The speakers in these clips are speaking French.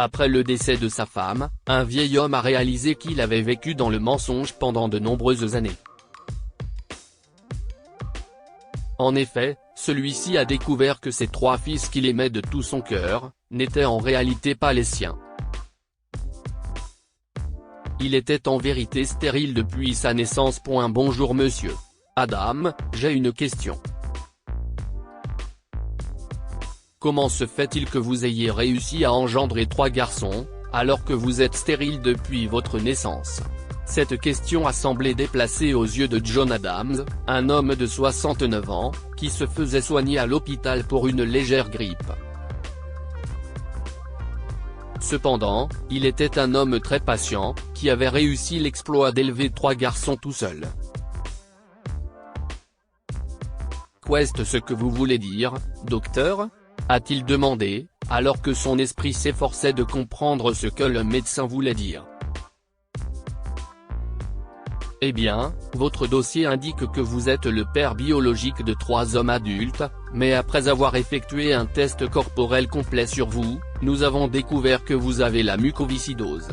Après le décès de sa femme, un vieil homme a réalisé qu'il avait vécu dans le mensonge pendant de nombreuses années. En effet, celui-ci a découvert que ses 3 fils qu'il aimait de tout son cœur, n'étaient en réalité pas les siens. Il était en vérité stérile depuis sa naissance. Bonjour monsieur Adam, j'ai une question. Comment se fait-il que vous ayez réussi à engendrer 3 garçons, alors que vous êtes stérile depuis votre naissance? Cette question a semblé déplacée aux yeux de John Adams, un homme de 69 ans, qui se faisait soigner à l'hôpital pour une légère grippe. Cependant, il était un homme très patient, qui avait réussi l'exploit d'élever 3 garçons tout seul. Qu'est-ce ce que vous voulez dire, docteur ? A-t-il demandé, alors que son esprit s'efforçait de comprendre ce que le médecin voulait dire. Eh bien, votre dossier indique que vous êtes le père biologique de 3 hommes adultes, mais après avoir effectué un test corporel complet sur vous, nous avons découvert que vous avez la mucoviscidose.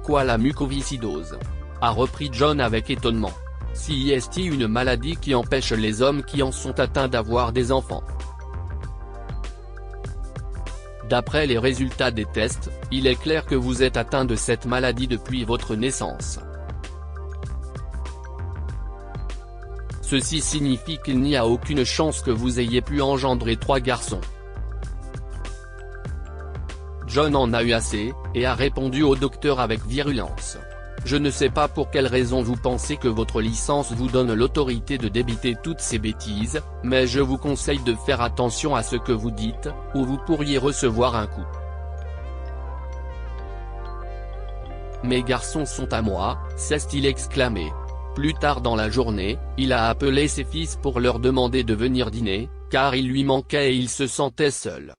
Quoi, la mucoviscidose ? A repris John avec étonnement. Si est une maladie qui empêche les hommes qui en sont atteints d'avoir des enfants. D'après les résultats des tests, il est clair que vous êtes atteint de cette maladie depuis votre naissance. Ceci signifie qu'il n'y a aucune chance que vous ayez pu engendrer 3 garçons. John en a eu assez, et a répondu au docteur avec virulence. Je ne sais pas pour quelle raison vous pensez que votre licence vous donne l'autorité de débiter toutes ces bêtises, mais je vous conseille de faire attention à ce que vous dites, ou vous pourriez recevoir un coup. Mes garçons sont à moi, s'est-il exclamé. Plus tard dans la journée, il a appelé ses fils pour leur demander de venir dîner, car il lui manquait et il se sentait seul.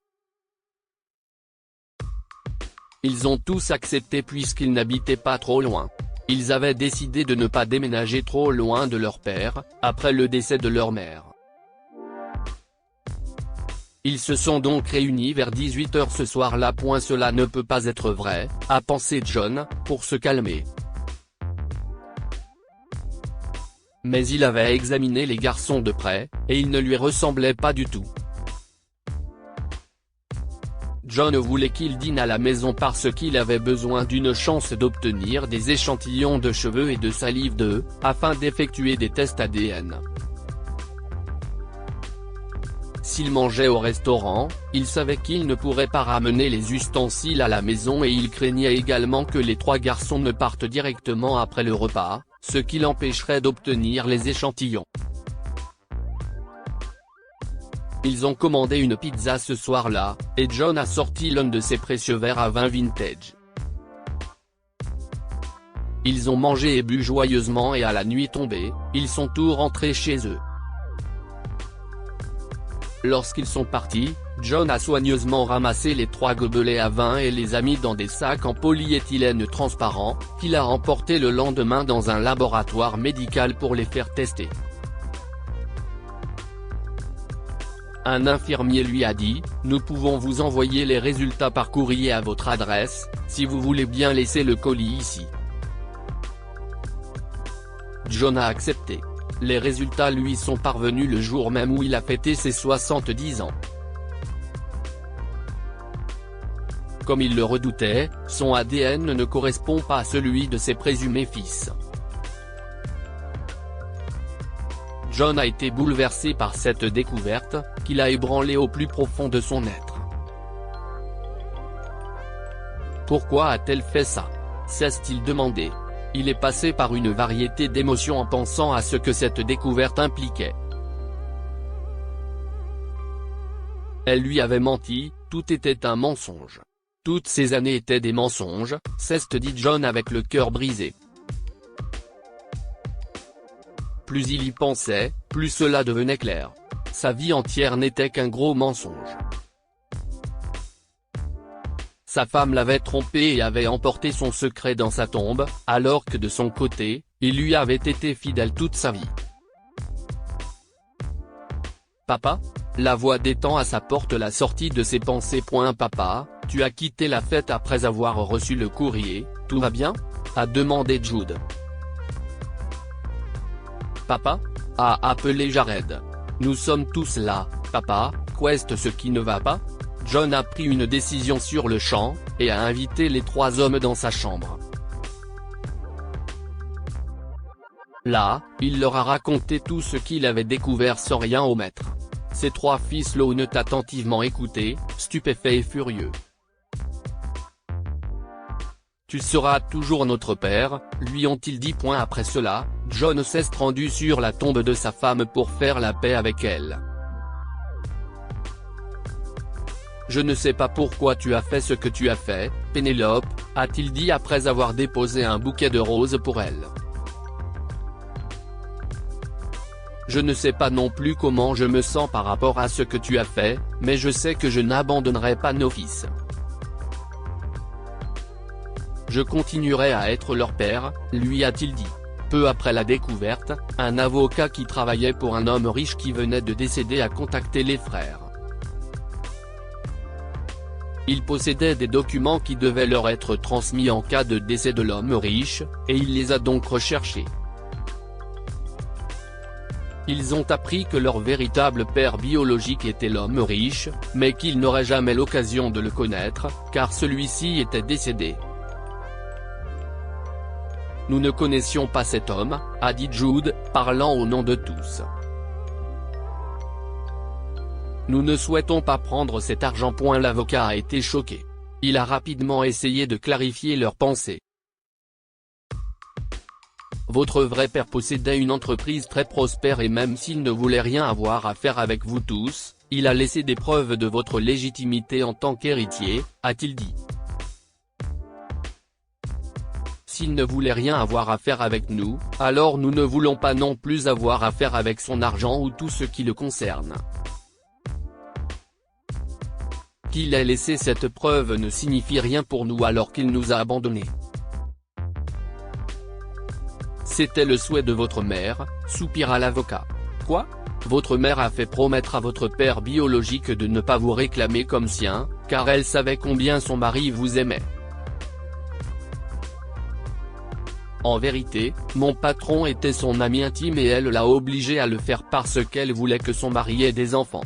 Ils ont tous accepté puisqu'ils n'habitaient pas trop loin. Ils avaient décidé de ne pas déménager trop loin de leur père, après le décès de leur mère. Ils se sont donc réunis vers 18 h ce soir-là. Cela ne peut pas être vrai, a pensé John, pour se calmer. Mais il avait examiné les garçons de près, et ils ne lui ressemblaient pas du tout. John voulait qu'ils dînent à la maison parce qu'il avait besoin d'une chance d'obtenir des échantillons de cheveux et de salive d'eux, afin d'effectuer des tests ADN. S'il mangeait au restaurant, il savait qu'il ne pourrait pas ramener les ustensiles à la maison et il craignait également que les 3 garçons ne partent directement après le repas, ce qui l'empêcherait d'obtenir les échantillons. Ils ont commandé une pizza ce soir-là, et John a sorti l'un de ses précieux verres à vin vintage. Ils ont mangé et bu joyeusement et à la nuit tombée, ils sont tous rentrés chez eux. Lorsqu'ils sont partis, John a soigneusement ramassé les 3 gobelets à vin et les a mis dans des sacs en polyéthylène transparent, qu'il a emportés le lendemain dans un laboratoire médical pour les faire tester. Un infirmier lui a dit, nous pouvons vous envoyer les résultats par courrier à votre adresse, si vous voulez bien laisser le colis ici. John a accepté. Les résultats lui sont parvenus le jour même où il a fêté ses 70 ans. Comme il le redoutait, son ADN ne correspond pas à celui de ses présumés fils. John a été bouleversé par cette découverte, qui l'a ébranlé au plus profond de son être. Pourquoi a-t-elle fait ça ? s'est-il demandé. Il est passé par une variété d'émotions en pensant à ce que cette découverte impliquait. Elle lui avait menti, tout était un mensonge. Toutes ces années étaient des mensonges, s'est dit John avec le cœur brisé. Plus il y pensait, plus cela devenait clair. Sa vie entière n'était qu'un gros mensonge. Sa femme l'avait trompé et avait emporté son secret dans sa tombe, alors que de son côté, il lui avait été fidèle toute sa vie. Papa ? la voix détend à sa porte la sortie de ses pensées. Papa, tu as quitté la fête après avoir reçu le courrier, tout va bien ? A demandé Jude. Papa ? A appelé Jared. Nous sommes tous là, papa, qu'est-ce ce qui ne va pas ? John a pris une décision sur le champ, et a invité les 3 hommes dans sa chambre. Là, il leur a raconté tout ce qu'il avait découvert sans rien omettre. Ses 3 fils l'ont attentivement écouté, stupéfaits et furieux. Tu seras toujours notre père, lui ont-ils dit. Après cela, John s'est rendu sur la tombe de sa femme pour faire la paix avec elle. Je ne sais pas pourquoi tu as fait ce que tu as fait, Pénélope, a-t-il dit après avoir déposé un bouquet de roses pour elle. Je ne sais pas non plus comment je me sens par rapport à ce que tu as fait, mais je sais que je n'abandonnerai pas nos fils. Je continuerai à être leur père, lui a-t-il dit. Peu après la découverte, un avocat qui travaillait pour un homme riche qui venait de décéder a contacté les frères. Il possédait des documents qui devaient leur être transmis en cas de décès de l'homme riche, et il les a donc recherchés. Ils ont appris que leur véritable père biologique était l'homme riche, mais qu'ils n'auraient jamais l'occasion de le connaître, car celui-ci était décédé. Nous ne connaissions pas cet homme, a dit Jude, parlant au nom de tous. Nous ne souhaitons pas prendre cet argent. L'avocat a été choqué. Il a rapidement essayé de clarifier leurs pensées. Votre vrai père possédait une entreprise très prospère et même s'il ne voulait rien avoir à faire avec vous tous, il a laissé des preuves de votre légitimité en tant qu'héritier, a-t-il dit. S'il ne voulait rien avoir à faire avec nous, alors nous ne voulons pas non plus avoir à faire avec son argent ou tout ce qui le concerne. Qu'il ait laissé cette preuve ne signifie rien pour nous alors qu'il nous a abandonnés. C'était le souhait de votre mère, soupira l'avocat. Quoi ? Votre mère a fait promettre à votre père biologique de ne pas vous réclamer comme sien, car elle savait combien son mari vous aimait. En vérité, mon patron était son ami intime et elle l'a obligé à le faire parce qu'elle voulait que son mari ait des enfants.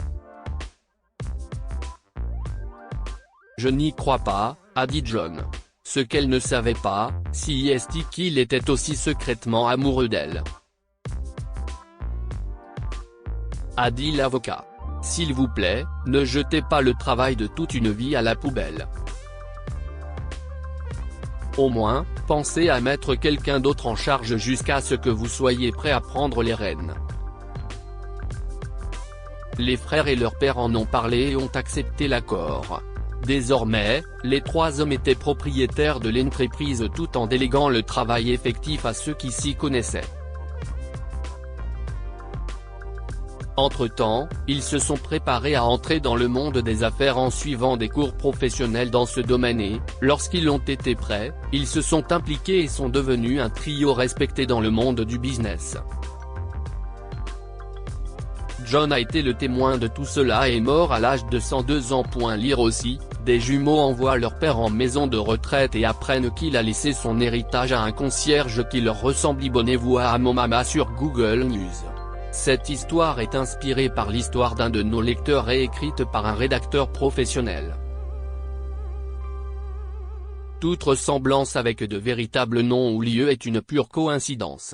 Je n'y crois pas, a dit John. Ce qu'elle ne savait pas, c'est qu'il était aussi secrètement amoureux d'elle. A dit l'avocat. S'il vous plaît, ne jetez pas le travail de toute une vie à la poubelle. Au moins, pensez à mettre quelqu'un d'autre en charge jusqu'à ce que vous soyez prêt à prendre les rênes. Les frères et leur père en ont parlé et ont accepté l'accord. Désormais, les 3 hommes étaient propriétaires de l'entreprise tout en déléguant le travail effectif à ceux qui s'y connaissaient. Entre-temps, ils se sont préparés à entrer dans le monde des affaires en suivant des cours professionnels dans ce domaine et, lorsqu'ils ont été prêts, ils se sont impliqués et sont devenus un trio respecté dans le monde du business. John a été le témoin de tout cela et est mort à l'âge de 102 ans. Lire aussi, des jumeaux envoient leur père en maison de retraite et apprennent qu'il a laissé son héritage à un concierge qui leur ressemble. Abonnez-vous à Momama sur Google News. Cette histoire est inspirée par l'histoire d'un de nos lecteurs et écrite par un rédacteur professionnel. Toute ressemblance avec de véritables noms ou lieux est une pure coïncidence.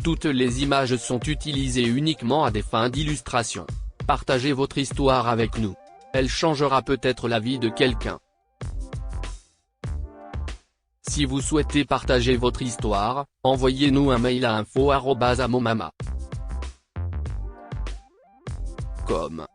Toutes les images sont utilisées uniquement à des fins d'illustration. Partagez votre histoire avec nous. Elle changera peut-être la vie de quelqu'un. Si vous souhaitez partager votre histoire, envoyez-nous un mail à info@momama.com.